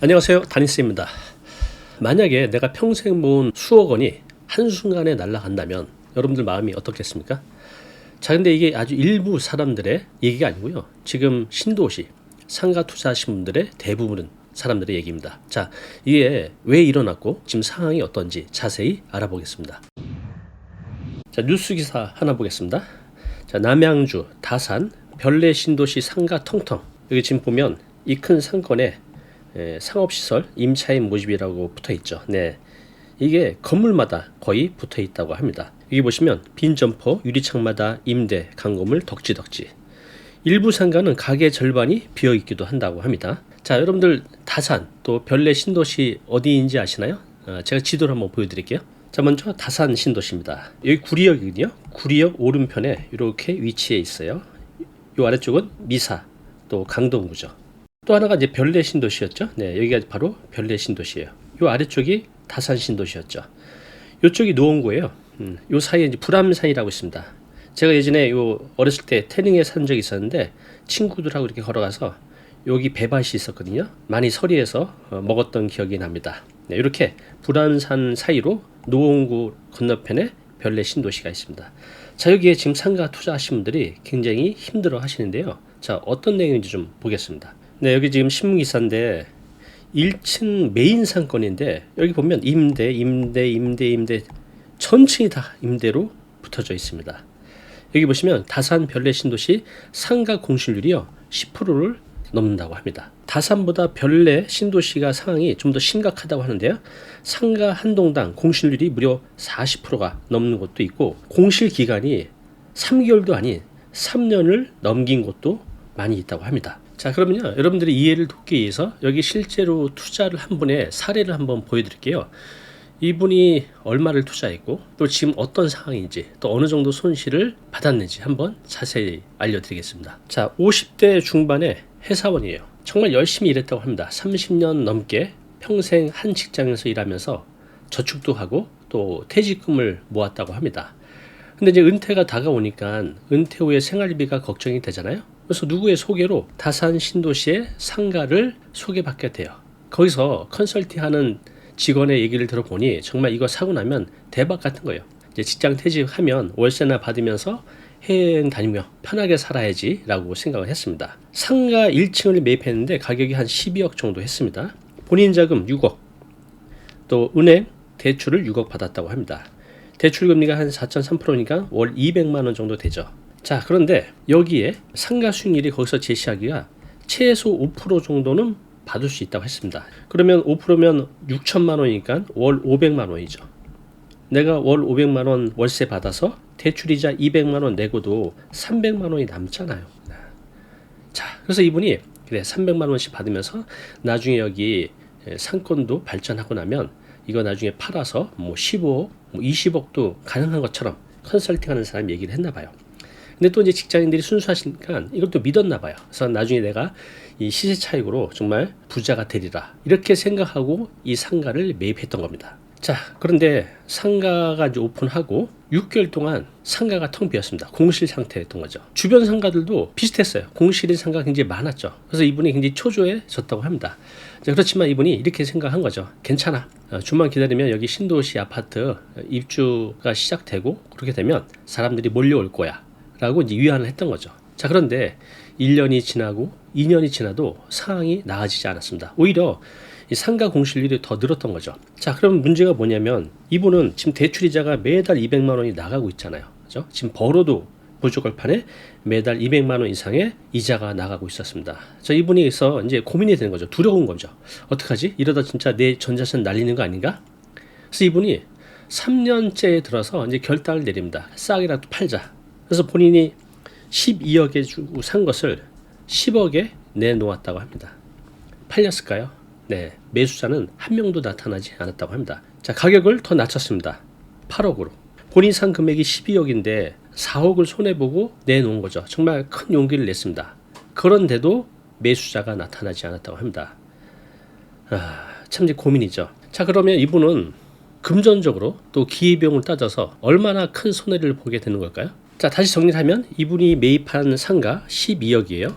안녕하세요, 다니스입니다. 만약에 내가 평생 모은 수억 원이 한순간에 날아간다면 여러분들 마음이 어떻겠습니까? 자, 근데 이게 아주 일부 사람들의 얘기가 아니고요. 지금 신도시, 상가 투자하신 분들의 대부분은 사람들의 얘기입니다. 자, 이게 왜 일어났고 지금 상황이 어떤지 자세히 알아보겠습니다. 자, 뉴스 기사 하나 보겠습니다. 자, 남양주, 다산, 별내 신도시 상가 텅텅. 여기 지금 보면 이 큰 상권에 상업시설 임차인 모집이라고 붙어 있죠. 네, 이게 건물마다 거의 붙어 있다고 합니다. 여기 보시면 빈 점포 유리창마다 임대 강건물 덕지덕지. 일부 상가는 가게 절반이 비어 있기도 한다고 합니다. 자, 여러분들 다산 또 별내 신도시 어디인지 아시나요? 제가 지도를 한번 보여드릴게요. 자, 먼저 다산 신도시입니다. 여기 구리역이거든요. 구리역 오른편에 이렇게 위치해 있어요. 이 아래쪽은 미사 또 강동구죠. 또 하나가 이제 별내 신도시였죠. 네, 여기가 바로 별내 신도시예요. 이 아래쪽이 다산 신도시였죠. 이쪽이 노원구예요. 요 사이에 이제 불암산이라고 있습니다. 제가 예전에 요 어렸을 때 태릉에 산 적이 있었는데 친구들하고 이렇게 걸어가서 여기 배밭이 있었거든요. 많이 서리해서 먹었던 기억이 납니다. 네, 이렇게 불암산 사이로 노원구 건너편에 별내 신도시가 있습니다. 자, 여기에 지금 상가 투자하신 분들이 굉장히 힘들어 하시는데요. 자, 어떤 내용인지 좀 보겠습니다. 네, 여기 지금 신문기사인데 1층 메인 상권인데 여기 보면 임대 전층이 다 임대로 붙어져 있습니다. 여기 보시면 다산 별내 신도시 상가 공실률이요 10%를 넘는다고 합니다. 다산보다 별내 신도시가 상황이 좀 더 심각하다고 하는데요. 상가 한 동당 공실률이 무려 40%가 넘는 곳도 있고 공실 기간이 3개월도 아닌 3년을 넘긴 곳도 많이 있다고 합니다. 자, 그러면요, 여러분들이 이해를 돕기 위해서 여기 실제로 투자를 한 분의 사례를 한번 보여드릴게요. 이분이 얼마를 투자했고 또 지금 어떤 상황인지 또 어느 정도 손실을 받았는지 한번 자세히 알려드리겠습니다. 자, 50대 중반의 회사원이에요. 정말 열심히 일했다고 합니다. 30년 넘게 평생 한 직장에서 일하면서 저축도 하고 또 퇴직금을 모았다고 합니다. 근데 이제 은퇴가 다가오니까 은퇴 후에 생활비가 걱정이 되잖아요. 그래서 누구의 소개로 다산 신도시의 상가를 소개받게 돼요. 거기서 컨설팅하는 직원의 얘기를 들어보니 정말 이거 사고 나면 대박 같은 거예요. 이제 직장 퇴직하면 월세나 받으면서 해외여행 다니며 편하게 살아야지 라고 생각을 했습니다. 상가 1층을 매입했는데 가격이 한 12억 정도 했습니다. 본인 자금 6억, 또 은행 대출을 6억 받았다고 합니다. 대출 금리가 한 4.3%니까 월 200만 원 정도 되죠. 자, 그런데 여기에 상가 수익률이 거기서 제시하기가 최소 5% 정도는 받을 수 있다고 했습니다. 그러면 5%면 6천만 원이니까 월 500만 원이죠. 내가 월 500만 원 월세 받아서 대출이자 200만 원 내고도 300만 원이 남잖아요. 자, 그래서 이분이 그래 300만 원씩 받으면서 나중에 여기 상권도 발전하고 나면 이거 나중에 팔아서 뭐 15억, 뭐 20억도 가능한 것처럼 컨설팅하는 사람이 얘기를 했나 봐요. 근데 또 이제 직장인들이 순수하시니까 이걸 또 믿었나 봐요. 그래서 나중에 내가 이 시세 차익으로 정말 부자가 되리라 이렇게 생각하고 이 상가를 매입했던 겁니다. 자, 그런데 상가가 이제 오픈하고 6개월 동안 상가가 텅 비었습니다. 공실 상태였던 거죠. 주변 상가들도 비슷했어요. 공실인 상가가 굉장히 많았죠. 그래서 이분이 굉장히 초조해졌다고 합니다. 자, 그렇지만 이분이 이렇게 생각한 거죠. 괜찮아. 좀만 기다리면 여기 신도시 아파트 입주가 시작되고 그렇게 되면 사람들이 몰려올 거야 라고 이제 위안을 했던 거죠. 자, 그런데 1년이 지나고 2년이 지나도 상황이 나아지지 않았습니다. 오히려 이 상가 공실률이 더 늘었던 거죠. 자, 그럼 문제가 뭐냐면 이분은 지금 대출이자가 매달 200만 원이 나가고 있잖아요. 그죠? 지금 벌어도 부족할 판에 매달 200만 원 이상의 이자가 나가고 있었습니다. 자, 이분이서 이제 고민이 되는 거죠. 두려운 거죠. 어떡하지? 이러다 진짜 내 전자산 날리는 거 아닌가? 그래서 이분이 3년째에 들어서 이제 결단을 내립니다. 싸게라도 팔자. 그래서 본인이 12억에 주고 산 것을 10억에 내놓았다고 합니다. 팔렸을까요? 네, 매수자는 한 명도 나타나지 않았다고 합니다. 자, 가격을 더 낮췄습니다. 8억으로. 본인 산 금액이 12억인데 4억을 손해보고 내놓은 거죠. 정말 큰 용기를 냈습니다. 그런데도 매수자가 나타나지 않았다고 합니다. 참 이제 고민이죠. 자, 그러면 이분은 금전적으로 또 기회비용을 따져서 얼마나 큰 손해를 보게 되는 걸까요? 자, 다시 정리를 하면 이분이 매입한 상가 12억이에요.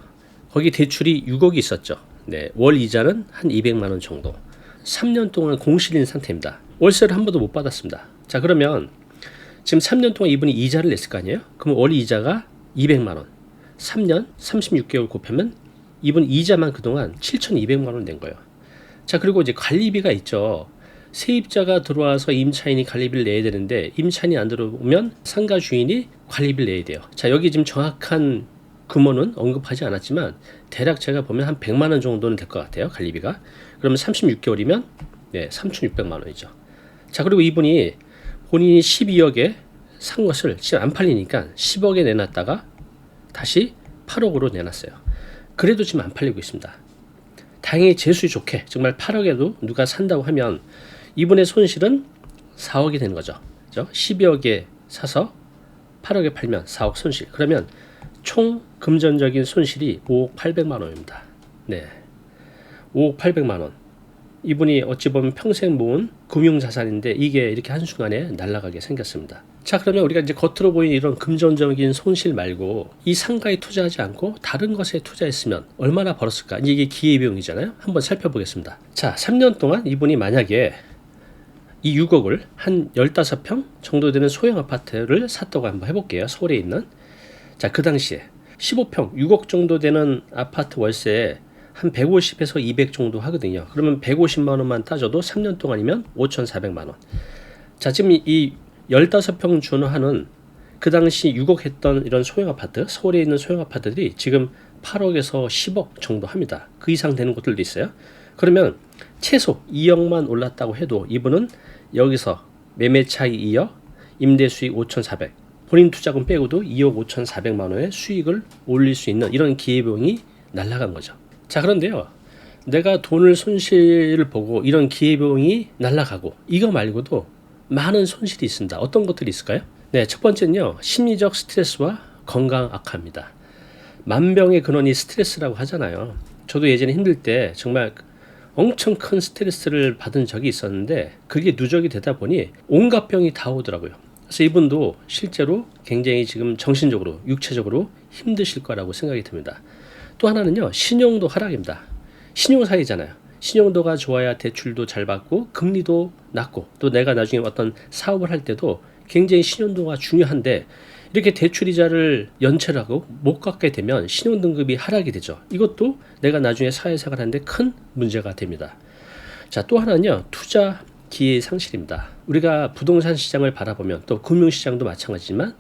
거기 대출이 6억이 있었죠. 네, 월 이자는 한 200만 원 정도. 3년 동안 공실인 상태입니다. 월세를 한 번도 못 받았습니다. 자, 그러면 지금 3년 동안 이분이 이자를 냈을 거 아니에요? 그럼 월 이자가 200만 원. 3년 36개월 곱하면 이분 이자만 그동안 7,200만 원 낸 거예요. 자, 그리고 이제 관리비가 있죠. 세입자가 들어와서 임차인이 관리비를 내야 되는데 임차인이 안 들어오면 상가 주인이 관리비를 내야 돼요. 자, 여기 지금 정확한 규모는 언급하지 않았지만 대략 제가 보면 한 100만 원 정도는 될 것 같아요. 관리비가. 그러면 36개월이면 네, 3,600만 원이죠. 자, 그리고 이분이 본인이 12억에 산 것을 지금 안 팔리니까 10억에 내놨다가 다시 8억으로 내놨어요. 그래도 지금 안 팔리고 있습니다. 다행히 재수이 좋게 정말 8억에도 누가 산다고 하면 이분의 손실은 4억이 되는 거죠. 12억에 사서 8억에 팔면 4억 손실. 그러면 총 금전적인 손실이 5억 800만 원입니다. 네, 5억 800만 원. 이분이 어찌 보면 평생 모은 금융자산인데 이게 이렇게 한순간에 날아가게 생겼습니다. 자, 그러면 우리가 이제 겉으로 보이는 이런 금전적인 손실 말고 이 상가에 투자하지 않고 다른 것에 투자했으면 얼마나 벌었을까? 이게 기회비용이잖아요. 한번 살펴보겠습니다. 자, 3년 동안 이분이 만약에 이 6억을 한 15평 정도 되는 소형 아파트를 샀다고 한번 해볼게요. 서울에 있는. 자, 그 당시에 15평 6억 정도 되는 아파트 월세에 한 150에서 200 정도 하거든요. 그러면 150만 원만 따져도 3년 동안이면 5,400만 원. 자, 지금 이 15평 준하는 그 당시 6억 했던 이런 소형 아파트, 서울에 있는 소형 아파트들이 지금 8억에서 10억 정도 합니다. 그 이상 되는 곳들도 있어요. 그러면 최소 2억만 올랐다고 해도 이분은 여기서 매매 차익 2억, 임대 수익 5,400, 본인 투자금 빼고도 2억 5,400만 원의 수익을 올릴 수 있는 이런 기회비용이 날아간 거죠. 자, 그런데요, 내가 돈을 손실을 보고 이런 기회비용이 날아가고 이거 말고도 많은 손실이 있습니다. 어떤 것들이 있을까요? 네, 첫 번째는요, 심리적 스트레스와 건강 악화입니다. 만병의 근원이 스트레스라고 하잖아요. 저도 예전에 힘들 때 정말 엄청 큰 스트레스를 받은 적이 있었는데 그게 누적이 되다 보니 온갖 병이 다 오더라고요. 그래서 이분도 실제로 굉장히 지금 정신적으로 육체적으로 힘드실 거라고 생각이 듭니다. 또 하나는요, 신용도 하락입니다. 신용사기잖아요. 신용도가 좋아야 대출도 잘 받고 금리도 낮고 또 내가 나중에 어떤 사업을 할 때도 굉장히 신용도가 중요한데 이렇게 대출이자를 연체를 하고 못 갚게 되면 신용등급이 하락이 되죠. 이것도 내가 나중에 사회생활 하는데 큰 문제가 됩니다. 자, 또 하나는요, 투자 기회 상실입니다. 우리가 부동산 시장을 바라보면 또 금융시장도 마찬가지지만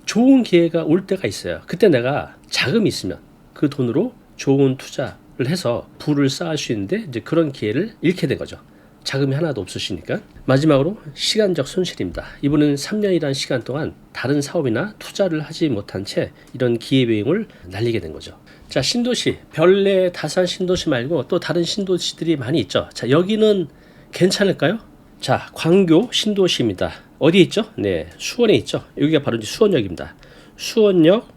좋은 기회가 올 때가 있어요. 그때 내가 자금이 있으면 그 돈으로 좋은 투자를 해서 부를 쌓을 수 있는데 이제 그런 기회를 잃게 된 거죠. 자금이 하나도 없으시니까. 마지막으로 시간적 손실입니다. 이분은 3년이라는 시간 동안 다른 사업이나 투자를 하지 못한 채 이런 기회비용을 날리게 된 거죠. 자, 신도시, 별내 다산 신도시 말고 또 다른 신도시들이 많이 있죠. 자, 여기는 괜찮을까요? 자, 광교 신도시입니다. 어디에 있죠? 네, 수원에 있죠. 여기가 바로 이제 수원역입니다. 수원역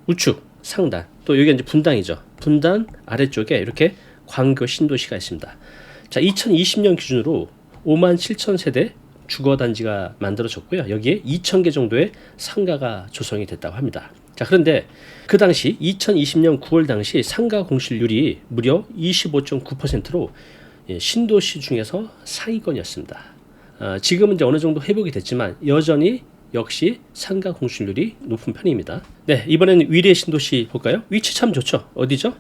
우측 상단, 또 여기가 이제 분당이죠. 분당 아래쪽에 이렇게 광교 신도시가 있습니다. 자, 2020년 기준으로 5만 7천 세대 주거단지가 만들어졌고요. 여기에 2,000개 정도의 상가가 조성이 됐다고 합니다. 자, 그런데 그 당시 2020년 9월 당시 상가 공실률이 무려 25.9%로 신도시 중에서 상위권이었습니다. 지금은 이제 어느 정도 회복이 됐지만 여전히 역시 상가 공실률이 높은 편입니다. 네, 이번에는 위례 신도시 볼까요? 위치 참 좋죠. 어디죠?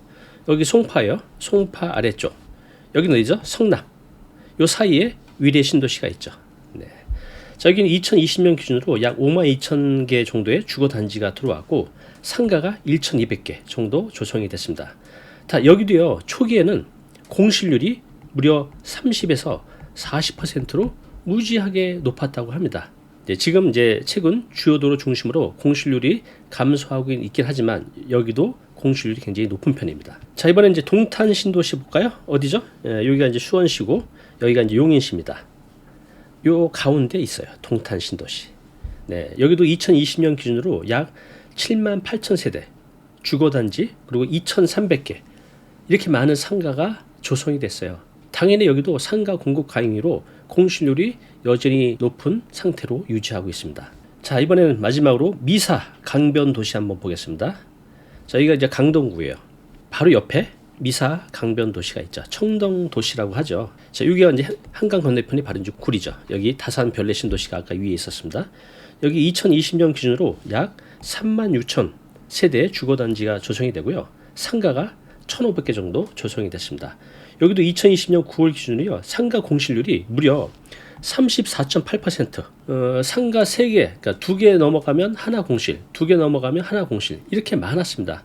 여기 송파예요. 송파 아래쪽. 여기는 어디죠? 성남. 요 사이에 위례 신도시가 있죠. 네. 자, 여기는 2020년 기준으로 약 5만 2천 개 정도의 주거 단지가 들어왔고 상가가 1,200개 정도 조성이 됐습니다. 다 여기도요, 초기에는 공실률이 무려 30에서 40%로 무지하게 높았다고 합니다. 네, 지금 이제 최근 주요 도로 중심으로 공실률이 감소하고 있긴 하지만 여기도 공실률이 굉장히 높은 편입니다. 자, 이번엔 이제 동탄 신도시 볼까요? 어디죠? 여기가 이제 수원시고 여기가 이제 용인시입니다. 요 가운데 있어요. 동탄 신도시. 네, 여기도 2020년 기준으로 약 7만 8천 세대 주거단지 그리고 2,300개 이렇게 많은 상가가 조성이 됐어요. 당연히 여기도 상가 공급 가능으로 공실률이 여전히 높은 상태로 유지하고 있습니다. 자, 이번에는 마지막으로 미사 강변 도시 한번 보겠습니다. 자, 여기가 이제 강동구예요. 바로 옆에 미사 강변 도시가 있죠. 청동 도시라고 하죠. 자, 여기가 이제 한강 건너편이 바로 이제 굴이죠. 여기 다산 별내 신도시가 아까 위에 있었습니다. 여기 2020년 기준으로 약 36,000 세대의 주거단지가 조성이 되고요. 상가가 1,500개 정도 조성이 됐습니다. 여기도 2020년 9월 기준으로요. 상가 공실률이 무려 34.8%. 상가 3개, 그러니까 2개 넘어가면 하나 공실, 2개 넘어가면 하나 공실. 이렇게 많았습니다.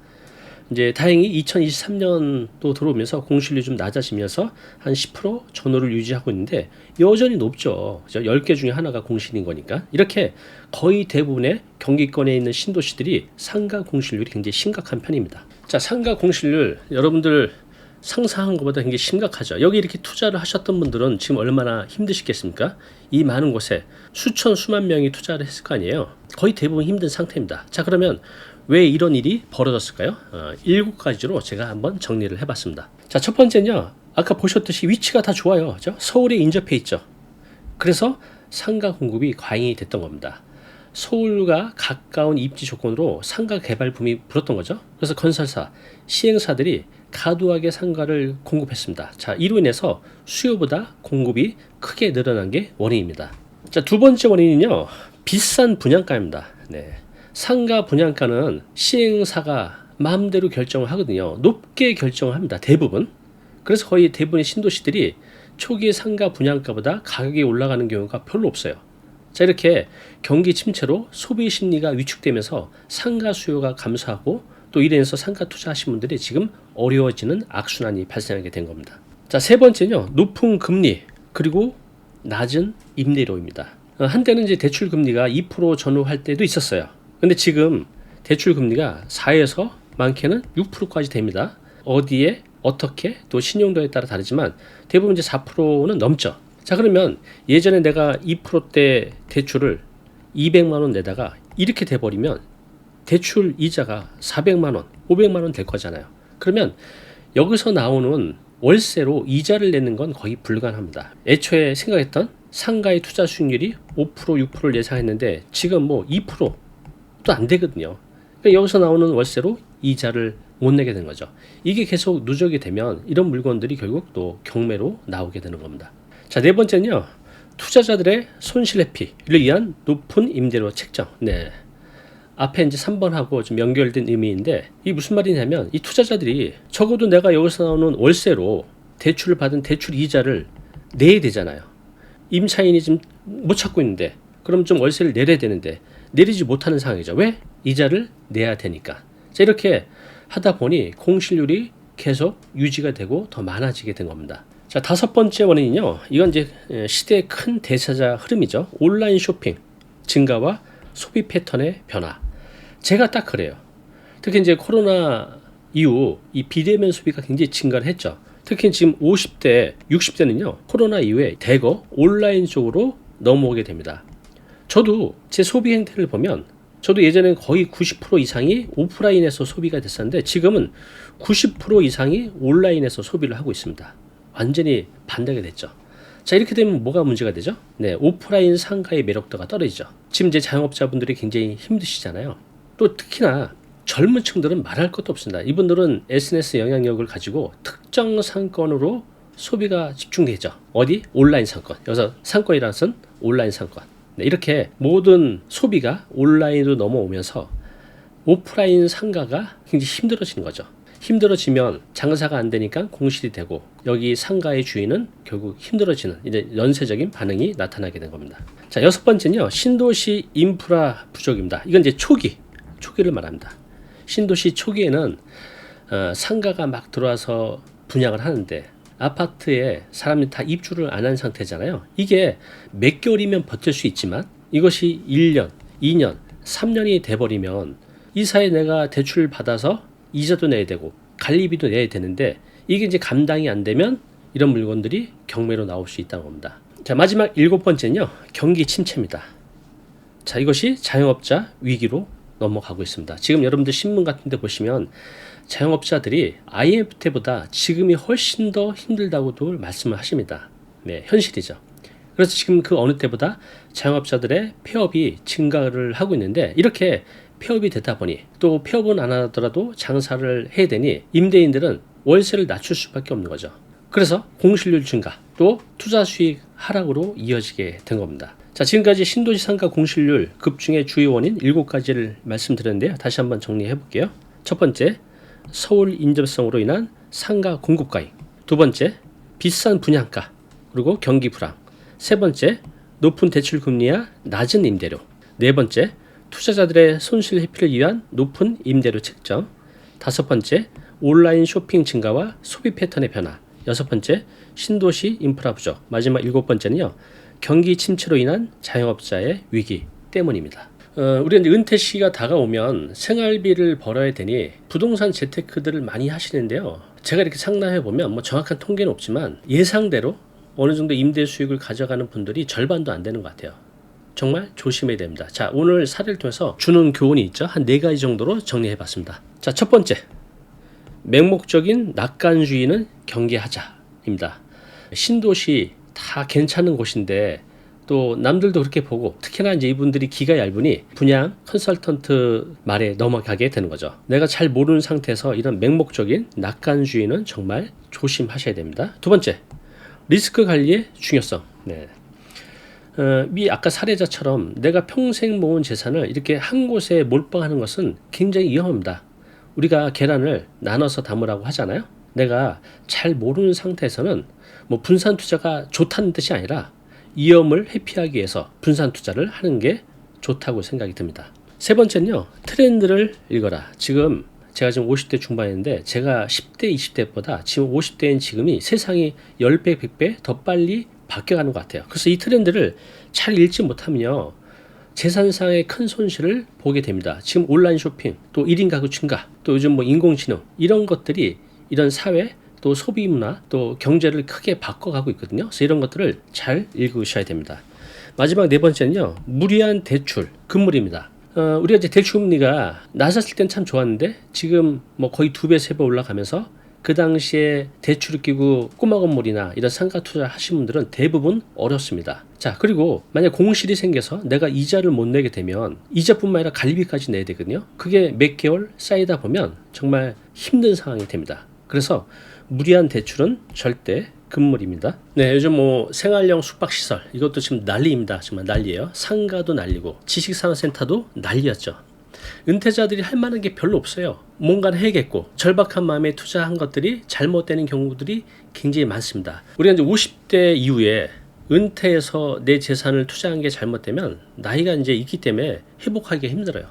이제 다행히 2023년도 들어오면서 공실률이 좀 낮아지면서 한 10% 전후를 유지하고 있는데 여전히 높죠. 10개 중에 하나가 공실인 거니까. 이렇게 거의 대부분의 경기권에 있는 신도시들이 상가 공실률이 굉장히 심각한 편입니다. 자, 상가 공실률 여러분들 상상한 것보다 굉장히 심각하죠. 여기 이렇게 투자를 하셨던 분들은 지금 얼마나 힘드시겠습니까? 이 많은 곳에 수천 수만 명이 투자를 했을 거 아니에요. 거의 대부분 힘든 상태입니다. 자, 그러면 왜 이런 일이 벌어졌을까요? 7가지로 제가 한번 정리를 해봤습니다. 자, 첫 번째는요. 아까 보셨듯이 위치가 다 좋아요. 그죠? 서울에 인접해 있죠. 그래서 상가 공급이 과잉이 됐던 겁니다. 서울과 가까운 입지 조건으로 상가 개발 붐이 불었던 거죠. 그래서 건설사, 시행사들이 과도하게 상가를 공급했습니다. 자, 이로 인해서 수요보다 공급이 크게 늘어난 게 원인입니다. 자, 두 번째 원인은요. 비싼 분양가입니다. 네. 상가 분양가는 시행사가 마음대로 결정을 하거든요. 높게 결정을 합니다. 대부분. 그래서 거의 대부분의 신도시들이 초기 상가 분양가보다 가격이 올라가는 경우가 별로 없어요. 자, 이렇게 경기 침체로 소비 심리가 위축되면서 상가 수요가 감소하고 또 이로 인해서 상가 투자하신 분들이 지금 어려워지는 악순환이 발생하게 된 겁니다. 자, 세 번째는요. 높은 금리 그리고 낮은 임대료입니다. 한때는 이제 대출 금리가 2% 전후할 때도 있었어요. 근데 지금 대출 금리가 4에서 많게는 6%까지 됩니다. 어디에 어떻게 또 신용도에 따라 다르지만 대부분 이제 4%는 넘죠. 자, 그러면 예전에 내가 2%대 대출을 200만 원 내다가 이렇게 돼버리면 대출 이자가 400만 원, 500만 원 될 거잖아요. 그러면 여기서 나오는 월세로 이자를 내는 건 거의 불가능합니다. 애초에 생각했던 상가의 투자 수익률이 5%, 6%를 예상했는데 지금 뭐 2%도 안 되거든요. 그러니까 여기서 나오는 월세로 이자를 못 내게 된 거죠. 이게 계속 누적이 되면 이런 물건들이 결국 또 경매로 나오게 되는 겁니다. 자, 네 번째는요. 투자자들의 손실 회피를 위한 높은 임대료 책정. 네. 앞에 이제 3번하고 좀 연결된 의미인데 이게 무슨 말이냐면 이 투자자들이 적어도 내가 여기서 나오는 월세로 대출을 받은 대출 이자를 내야 되잖아요. 임차인이 지금 못 찾고 있는데 그럼 좀 월세를 내려야 되는데 내리지 못하는 상황이죠. 왜? 이자를 내야 되니까. 자, 이렇게 하다 보니 공실률이 계속 유지가 되고 더 많아지게 된 겁니다. 자, 다섯 번째 원인은요. 이건 이제 시대의 큰 대차자 흐름이죠. 온라인 쇼핑 증가와 소비 패턴의 변화. 제가 딱 그래요. 특히 이제 코로나 이후 이 비대면 소비가 굉장히 증가를 했죠. 특히 지금 50대, 60대는요. 코로나 이후에 대거 온라인 쪽으로 넘어오게 됩니다. 저도 제 소비 행태를 보면 저도 예전에는 거의 90% 이상이 오프라인에서 소비가 됐었는데 지금은 90% 이상이 온라인에서 소비를 하고 있습니다. 완전히 반대가 됐죠. 자, 이렇게 되면 뭐가 문제가 되죠? 네, 오프라인 상가의 매력도가 떨어지죠. 지금 이제 자영업자분들이 굉장히 힘드시잖아요. 또 특히나 젊은 층들은 말할 것도 없습니다. 이분들은 SNS 영향력을 가지고 특정 상권으로 소비가 집중되죠. 어디? 온라인 상권. 여기서 상권이라는 것은 온라인 상권. 네, 이렇게 모든 소비가 온라인으로 넘어오면서 오프라인 상가가 굉장히 힘들어지는 거죠. 힘들어지면 장사가 안 되니까 공실이 되고 여기 상가의 주인은 결국 힘들어지는 이제 연쇄적인 반응이 나타나게 된 겁니다. 자, 여섯 번째는요. 신도시 인프라 부족입니다. 이건 이제 초기를 말합니다. 신도시 초기에는 상가가 막 들어와서 분양을 하는데 아파트에 사람이 다 입주를 안 한 상태잖아요. 이게 몇 개월이면 버틸 수 있지만 이것이 1년, 2년, 3년이 돼버리면 이 사이에 내가 대출을 받아서 이자도 내야 되고 관리비도 내야 되는데 이게 이제 감당이 안 되면 이런 물건들이 경매로 나올 수 있다는 겁니다. 자, 마지막 7번째는요. 경기 침체입니다. 자, 이것이 자영업자 위기로 넘어가고 있습니다. 지금 여러분들 신문 같은 데 보시면 자영업자들이 IMF 때보다 지금이 훨씬 더 힘들다고도 말씀을 하십니다. 네, 현실이죠. 그래서 지금 그 어느 때보다 자영업자들의 폐업이 증가를 하고 있는데 이렇게 폐업이 되다 보니 또 폐업은 안 하더라도 장사를 해야 되니 임대인들은 월세를 낮출 수밖에 없는 거죠. 그래서 공실률 증가, 또 투자 수익 하락으로 이어지게 된 겁니다. 자, 지금까지 신도시 상가 공실률 급증의 주요 원인 7가지를 말씀드렸는데요. 다시 한번 정리해 볼게요. 첫 번째, 서울 인접성으로 인한 상가 공급 과잉. 두 번째, 비싼 분양가, 그리고 경기 불황. 세 번째, 높은 대출 금리와 낮은 임대료. 네 번째, 투자자들의 손실 회피를 위한 높은 임대료 책정. 다섯 번째, 온라인 쇼핑 증가와 소비 패턴의 변화. 여섯 번째, 신도시 인프라 부족. 마지막 일곱 번째는요, 경기 침체로 인한 자영업자의 위기 때문입니다. 우리가 이제 은퇴 시기가 다가오면 생활비를 벌어야 되니 부동산 재테크들을 많이 하시는데요. 제가 이렇게 상담해 보면 뭐 정확한 통계는 없지만 예상대로 어느 정도 임대 수익을 가져가는 분들이 절반도 안 되는 것 같아요. 정말 조심해야 됩니다. 자, 오늘 사례를 통해서 주는 교훈이 있죠. 한 4가지 정도로 정리해 봤습니다. 자, 첫 번째, 맹목적인 낙관주의는 경계하자입니다. 신도시 다 괜찮은 곳인데 또 남들도 그렇게 보고, 특히나 이제 이분들이 기가 얇으니 분양 컨설턴트 말에 넘어가게 되는 거죠. 내가 잘 모르는 상태에서 이런 맹목적인 낙관주의는 정말 조심하셔야 됩니다. 두 번째, 리스크 관리의 중요성. 네. 이 아까 사례자처럼 내가 평생 모은 재산을 이렇게 한 곳에 몰빵하는 것은 굉장히 위험합니다. 우리가 계란을 나눠서 담으라고 하잖아요. 내가 잘 모르는 상태에서는 뭐 분산 투자가 좋다는 뜻이 아니라 위험을 회피하기 위해서 분산 투자를 하는 게 좋다고 생각이 듭니다. 세 번째는요, 트렌드를 읽어라. 지금 제가 지금 50대 중반인데 제가 10대, 20대보다 지금 50대인 지금이 세상이 10배, 100배 더 빨리 바뀌어가는 것 같아요. 그래서 이 트렌드를 잘 읽지 못하면요, 재산상의 큰 손실을 보게 됩니다. 지금 온라인 쇼핑, 또 1인 가구 증가, 또 요즘 뭐 인공지능, 이런 것들이 이런 사회, 또 소비 문화, 또 경제를 크게 바꿔가고 있거든요. 그래서 이런 것들을 잘 읽으셔야 됩니다. 마지막 네 번째는요, 무리한 대출, 금물입니다. 우리가 이제 대출 금리가 낮았을 땐 참 좋았는데 지금 뭐 거의 2배, 3배 올라가면서 그 당시에 대출을 끼고 꼬마 건물이나 이런 상가 투자 하신 분들은 대부분 어렵습니다. 자, 그리고 만약 공실이 생겨서 내가 이자를 못 내게 되면 이자뿐만 아니라 관리비까지 내야 되거든요. 그게 몇 개월 쌓이다 보면 정말 힘든 상황이 됩니다. 그래서 무리한 대출은 절대 금물입니다. 네, 요즘 뭐 생활형 숙박시설, 이것도 지금 난리입니다. 정말 난리예요. 상가도 난리고 지식산업센터도 난리였죠. 은퇴자들이 할 만한 게 별로 없어요. 뭔가를 해야겠고 절박한 마음에 투자한 것들이 잘못되는 경우들이 굉장히 많습니다. 우리가 이제 50대 이후에 은퇴해서 내 재산을 투자한 게 잘못되면 나이가 이제 있기 때문에 회복하기가 힘들어요.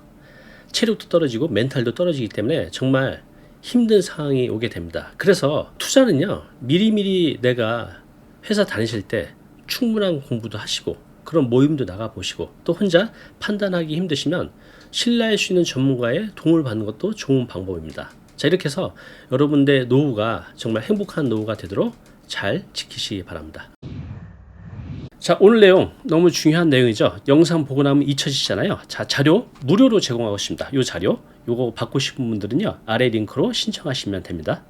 체력도 떨어지고 멘탈도 떨어지기 때문에 정말 힘든 상황이 오게 됩니다. 그래서 투자는요, 미리미리 내가 회사 다니실 때 충분한 공부도 하시고 그런 모임도 나가보시고 또 혼자 판단하기 힘드시면 신뢰할 수 있는 전문가의 도움을 받는 것도 좋은 방법입니다. 자, 이렇게 해서 여러분들의 노후가 정말 행복한 노후가 되도록 잘 지키시기 바랍니다. 자, 오늘 내용 너무 중요한 내용이죠. 영상 보고 나면 잊혀지잖아요. 자, 자료 무료로 제공하고 있습니다. 이 자료, 요거 받고 싶은 분들은요, 아래 링크로 신청하시면 됩니다.